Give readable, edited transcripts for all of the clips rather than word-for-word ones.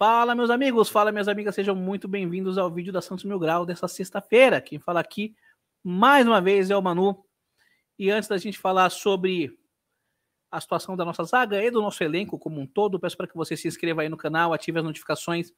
Fala, meus amigos, fala, minhas amigas, sejam muito bem-vindos ao vídeo da Santos Mil Grau dessa sexta-feira. Quem fala aqui, mais uma vez, é o Manu. E antes da gente falar sobre a situação da nossa zaga e do nosso elenco como um todo, peço para que você se inscreva aí no canal, ative as notificações,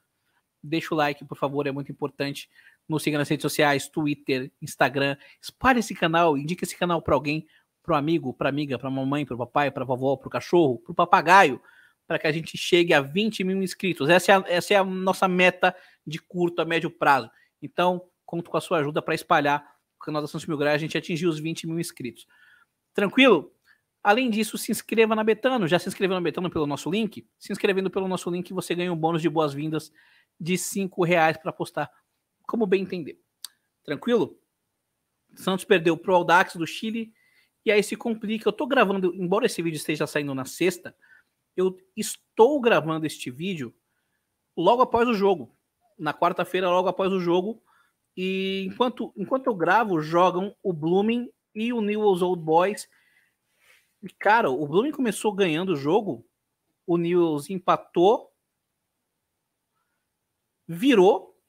deixa o like, por favor, é muito importante. Nos siga nas redes sociais, Twitter, Instagram, espalhe esse canal, indique esse canal para alguém, para um amigo, para amiga, para mamãe, para o papai, para a vovó, para o cachorro, para o papagaio, para que a gente chegue a 20 mil inscritos. Essa é a nossa meta de curto a médio prazo. Então, conto com a sua ajuda para espalhar o canal da Santos Mil Grau e a gente atingir os 20 mil inscritos. Tranquilo? Além disso, se inscreva na Betano. Já se inscreveu na Betano pelo nosso link? Se inscrevendo pelo nosso link, você ganha um bônus de boas-vindas de R$5 para apostar, como bem entender. Tranquilo? Santos perdeu pro Audax do Chile e aí se complica. Eu tô gravando, embora esse vídeo esteja saindo na sexta, eu estou gravando este vídeo logo após o jogo. Na quarta-feira, logo após o jogo. E enquanto eu gravo, jogam o Blooming e o Newell's Old Boys. E, cara, o Blooming começou ganhando o jogo, o Newell's empatou, virou,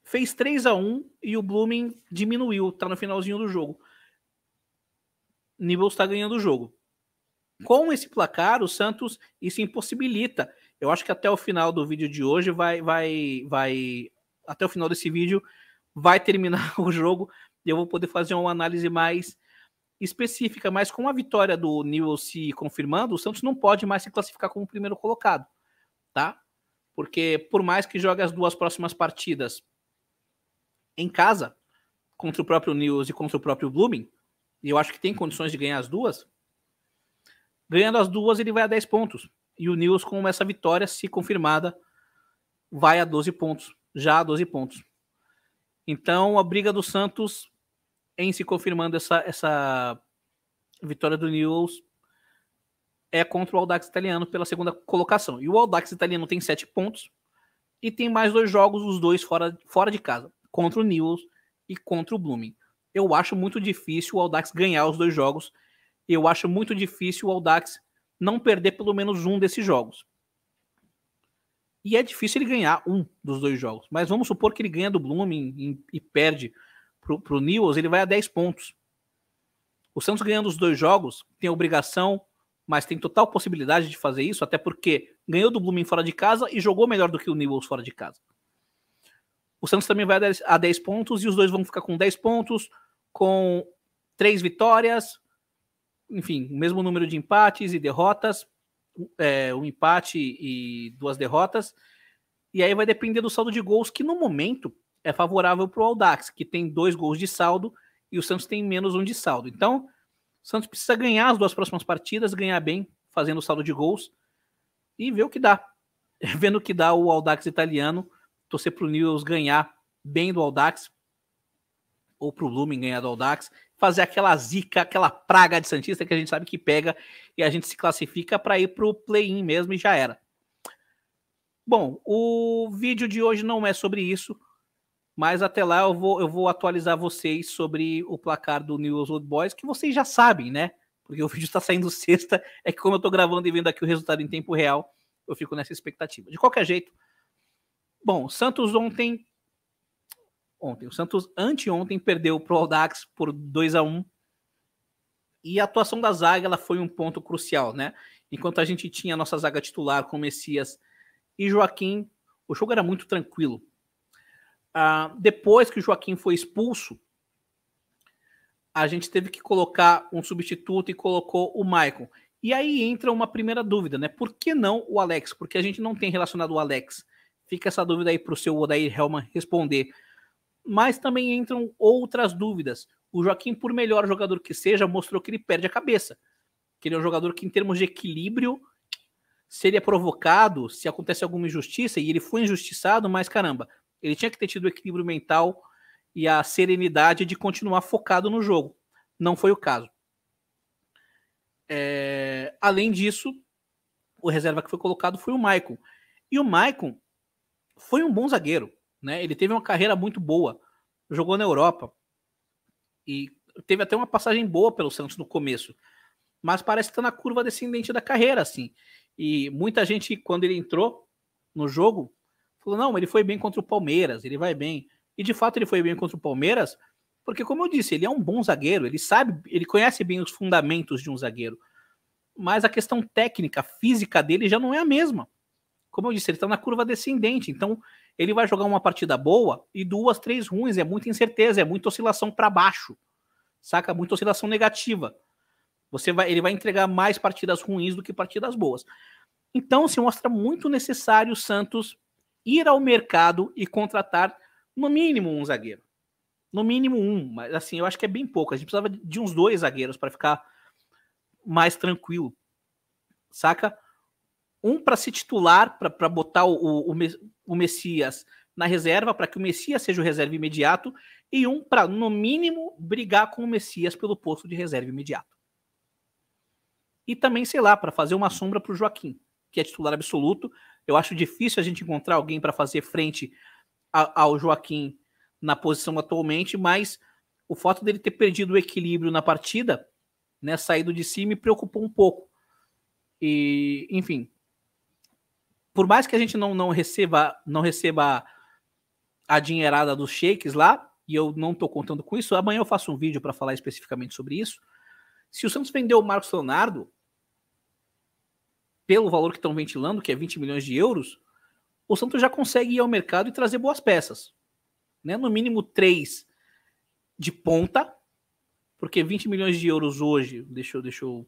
fez 3-1 e o Blooming diminuiu, tá no finalzinho do jogo. Newell's está ganhando o jogo. Com esse placar, o Santos, isso impossibilita. Eu acho que até o final do vídeo de hoje até o final desse vídeo vai terminar o jogo e eu vou poder fazer uma análise mais específica, mas com a vitória do Newell's se confirmando, o Santos não pode mais se classificar como primeiro colocado, tá? Porque por mais que jogue as duas próximas partidas em casa, contra o próprio Newell's e contra o próprio Blooming, e eu acho que tem condições de ganhar as duas, ganhando as duas ele vai a 10 pontos, e o Newell's com essa vitória, se confirmada, vai a 12 pontos, já a 12 pontos. Então a briga do Santos em se confirmando essa vitória do Newell's é contra o Audax Italiano pela segunda colocação. E o Audax Italiano tem 7 pontos e tem mais 2 jogos, os dois fora de casa, contra o Newell's e contra o Blooming. Eu acho muito difícil o Audax ganhar os 2 jogos. Eu acho muito difícil o Audax não perder pelo menos um desses jogos. E é difícil ele ganhar um dos 2 jogos. Mas vamos supor que ele ganha do Blooming e perde pro Newell's, ele vai a 10 pontos. O Santos ganhando os 2 jogos tem obrigação, mas tem total possibilidade de fazer isso, até porque ganhou do Blooming fora de casa e jogou melhor do que o Newell's fora de casa. O Santos também vai a 10 pontos e os dois vão ficar com 10 pontos, com 3 vitórias, enfim, o mesmo número de empates e derrotas, um empate e 2 derrotas, e aí vai depender do saldo de gols, que no momento é favorável para o Audax, que tem 2 gols de saldo e o Santos tem menos 1 de saldo. Então, o Santos precisa ganhar as 2 próximas partidas, ganhar bem, fazendo o saldo de gols e ver o que dá. Vendo o que dá o Audax italiano, torcer para o Newell's ganhar bem do Audax, ou para o Blooming ganhar do Audax, fazer aquela zica, aquela praga de Santista que a gente sabe que pega e a gente se classifica para ir para o play-in mesmo e já era. Bom, o vídeo de hoje não é sobre isso, mas até lá eu vou atualizar vocês sobre o placar do Newell's Old Boys, que vocês já sabem, né? Porque o vídeo está saindo sexta, é que como eu estou gravando e vendo aqui o resultado em tempo real, eu fico nessa expectativa. De qualquer jeito, bom, o Santos o Santos anteontem perdeu para o Audax por 2-1, e a atuação da zaga ela foi um ponto crucial, né? Enquanto a gente tinha a nossa zaga titular com Messias e Joaquim, o jogo era muito tranquilo. Depois que o Joaquim foi expulso, a gente teve que colocar um substituto e colocou o Maicon. E aí entra uma primeira dúvida, né? Por que não o Alex? Porque a gente não tem relacionado o Alex. Fica essa dúvida aí para o seu Odair Hellmann responder. Mas também entram outras dúvidas. O Joaquim, por melhor jogador que seja, mostrou que ele perde a cabeça. Que ele é um jogador que, em termos de equilíbrio, se ele é provocado, se acontece alguma injustiça, e ele foi injustiçado, mas caramba, ele tinha que ter tido o equilíbrio mental e a serenidade de continuar focado no jogo. Não foi o caso. Além disso, o reserva que foi colocado foi o Maicon. E o Maicon foi um bom zagueiro, né? Ele teve uma carreira muito boa, jogou na Europa e teve até uma passagem boa pelo Santos no começo, mas parece que está na curva descendente da carreira, assim. E muita gente, quando ele entrou no jogo, Falou, não, ele foi bem contra o Palmeiras, ele vai bem. E de fato ele foi bem contra o Palmeiras, porque como eu disse, ele é um bom zagueiro, ele sabe, ele conhece bem os fundamentos de um zagueiro. Mas a questão técnica, física dele já não é a mesma. Como eu disse, ele está na curva descendente, então ele vai jogar uma partida boa e 2, 3 ruins, é muita incerteza, é muita oscilação para baixo, saca? Muita oscilação negativa. Ele vai entregar mais partidas ruins do que partidas boas. Então se mostra muito necessário o Santos ir ao mercado e contratar no mínimo um zagueiro. No mínimo um, mas assim, eu acho que é bem pouco. A gente precisava de uns 2 zagueiros para ficar mais tranquilo, saca? Um para se titular, para botar o Messias na reserva, para que o Messias seja o reserva imediato, e um para, no mínimo, brigar com o Messias pelo posto de reserva imediato. E também, sei lá, para fazer uma sombra para o Joaquim, que é titular absoluto. Eu acho difícil a gente encontrar alguém para fazer frente ao Joaquim na posição atualmente, mas o fato dele ter perdido o equilíbrio na partida, né, saído de si, me preocupou um pouco. E, enfim, por mais que a gente não receba a dinheirada dos shakes lá, e eu não estou contando com isso, amanhã eu faço um vídeo para falar especificamente sobre isso. Se o Santos vender o Marcos Leonardo pelo valor que estão ventilando, que é 20 milhões de euros, o Santos já consegue ir ao mercado e trazer boas peças, né? No mínimo 3 de ponta, porque 20 milhões de euros hoje, deixa eu...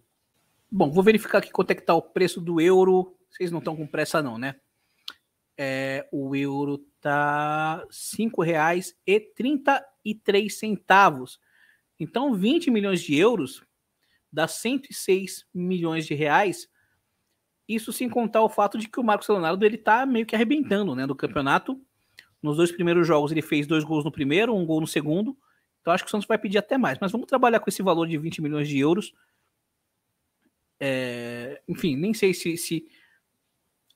Bom, vou verificar aqui quanto é que está o preço do euro. Vocês não estão com pressa não, né? O euro tá R$ 5,33. Então, 20 milhões de euros dá 106 milhões de reais. Isso sem contar o fato de que o Marcos Leonardo ele tá meio que arrebentando, né, do campeonato. Nos 2 primeiros jogos ele fez 2 gols no primeiro, 1 gol no segundo. Então acho que o Santos vai pedir até mais. Mas vamos trabalhar com esse valor de 20 milhões de euros. Enfim, nem sei se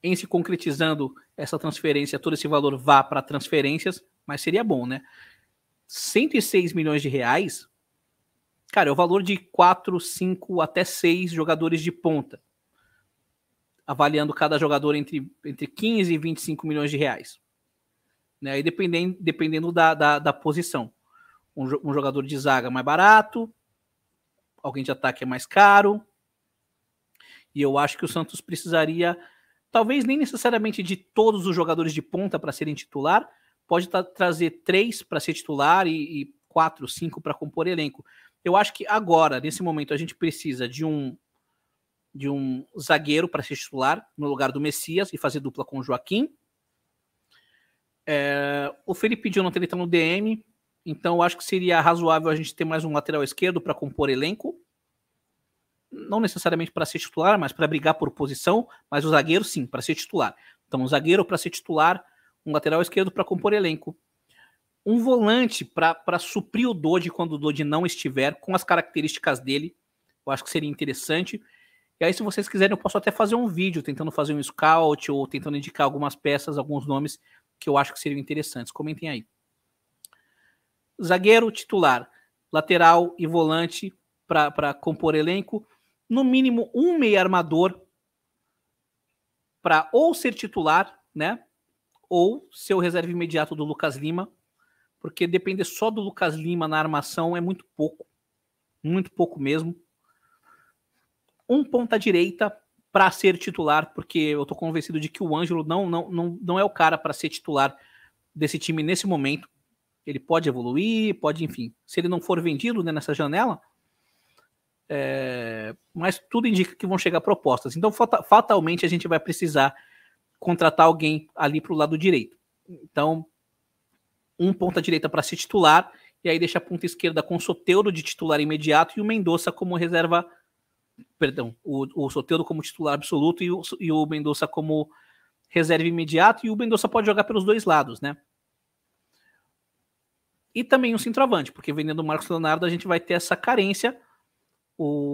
em se concretizando essa transferência, todo esse valor vá para transferências, mas seria bom, né? 106 milhões de reais, cara, é o valor de 4, 5 até 6 jogadores de ponta, avaliando cada jogador entre 15 e 25 milhões de reais. Né? Aí dependendo da posição. Um jogador de zaga mais barato, alguém de ataque é mais caro, e eu acho que o Santos precisaria, talvez nem necessariamente de todos os jogadores de ponta para serem titular, pode trazer 3 para ser titular e 4, 5 para compor elenco. Eu acho que agora, nesse momento, a gente precisa de um zagueiro para ser titular no lugar do Messias e fazer dupla com o Joaquim. O Felipe Jonathan está no DM, então eu acho que seria razoável a gente ter mais um lateral esquerdo para compor elenco. Não necessariamente para ser titular, mas para brigar por posição, mas o zagueiro sim, para ser titular. Então, um zagueiro para ser titular, um lateral esquerdo para compor elenco. Um volante para suprir o Dodi quando o Dodi não estiver, com as características dele, eu acho que seria interessante. E aí, se vocês quiserem, eu posso até fazer um vídeo tentando fazer um scout ou tentando indicar algumas peças, alguns nomes que eu acho que seriam interessantes. Comentem aí. Zagueiro titular, lateral e volante para compor elenco. No mínimo um meio armador para ou ser titular, né? Ou ser o reserva imediato do Lucas Lima, porque depender só do Lucas Lima na armação é muito pouco mesmo. Um ponta direita para ser titular, porque eu tô convencido de que o Ângelo não é o cara para ser titular desse time nesse momento. Ele pode evoluir, pode, enfim, se ele não for vendido, né, nessa janela, mas tudo indica que vão chegar propostas. Então, fatalmente, a gente vai precisar contratar alguém ali para o lado direito. Então, um ponta direita para ser titular, e aí deixa a ponta esquerda com o Soteldo de titular imediato e o Mendonça como reserva. Perdão, o Soteldo como titular absoluto e o Mendonça como reserva imediato, e o Mendonça pode jogar pelos dois lados, né? E também um centroavante, porque vendendo o Marcos Leonardo a gente vai ter essa carência.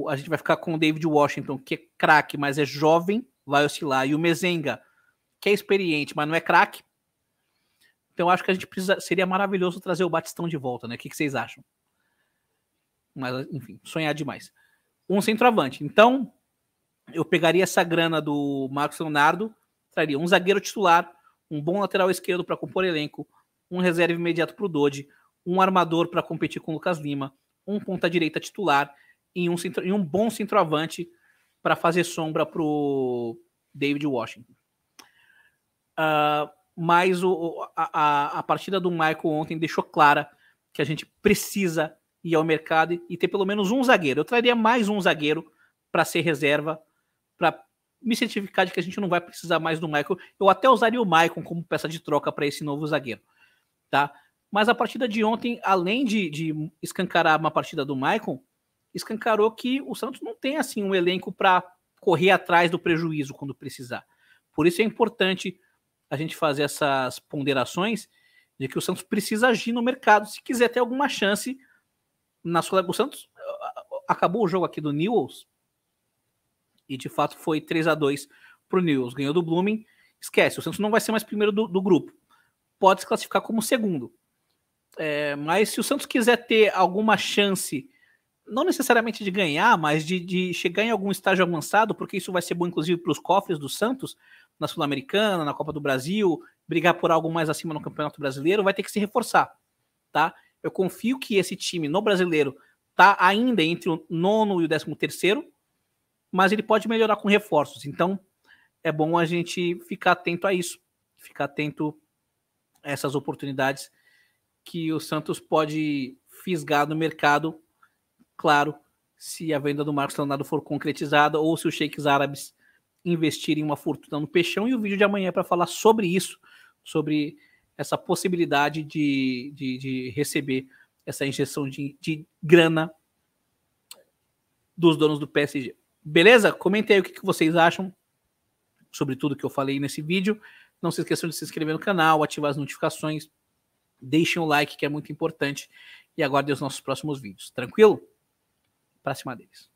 A gente vai ficar com o David Washington, que é craque, mas é jovem, vai oscilar. E o Mezenga, que é experiente, mas não é craque. Então acho que a gente seria maravilhoso trazer o Batistão de volta, né? O que vocês acham? Mas, enfim, sonhar demais. Um centroavante. Então, eu pegaria essa grana do Marcos Leonardo, traria um zagueiro titular, um bom lateral esquerdo para compor elenco, um reserva imediato para o Dodi, um armador para competir com o Lucas Lima, um ponta-direita titular e um bom centroavante para fazer sombra para o David Washington. Mas a partida do Michael ontem deixou clara que a gente precisa ir ao mercado e ter pelo menos um zagueiro. Eu traria mais um zagueiro para ser reserva, para me certificar de que a gente não vai precisar mais do Michael. Eu até usaria o Maicon como peça de troca para esse novo zagueiro, tá? Mas a partida de ontem, além de escancarar uma partida do Maicon, escancarou que o Santos não tem assim um elenco para correr atrás do prejuízo quando precisar. Por isso é importante a gente fazer essas ponderações de que o Santos precisa agir no mercado se quiser ter alguma chance na sua... O Santos acabou o jogo aqui do Newell's e de fato foi 3-2 pro Newell's, ganhou do Blooming. Esquece, o Santos não vai ser mais primeiro do grupo, pode se classificar como segundo. Mas se o Santos quiser ter alguma chance, não necessariamente de ganhar, mas de chegar em algum estágio avançado, porque isso vai ser bom inclusive para os cofres do Santos, na Sul-Americana, na Copa do Brasil, brigar por algo mais acima no Campeonato Brasileiro, vai ter que se reforçar, tá? Eu confio que esse time no Brasileiro tá ainda entre o 9º e o 13º, mas ele pode melhorar com reforços. Então, é bom a gente ficar atento a isso, ficar atento a essas oportunidades que o Santos pode fisgar no mercado, claro, se a venda do Marcos Leonardo for concretizada ou se os sheiks árabes investirem uma fortuna no Peixão. E o vídeo de amanhã é para falar sobre isso, sobre essa possibilidade de receber essa injeção de grana dos donos do PSG. Beleza? Comentem aí o que vocês acham sobre tudo que eu falei nesse vídeo. Não se esqueçam de se inscrever no canal, ativar as notificações, deixem o like que é muito importante e aguardem os nossos próximos vídeos. Tranquilo? Pra cima deles.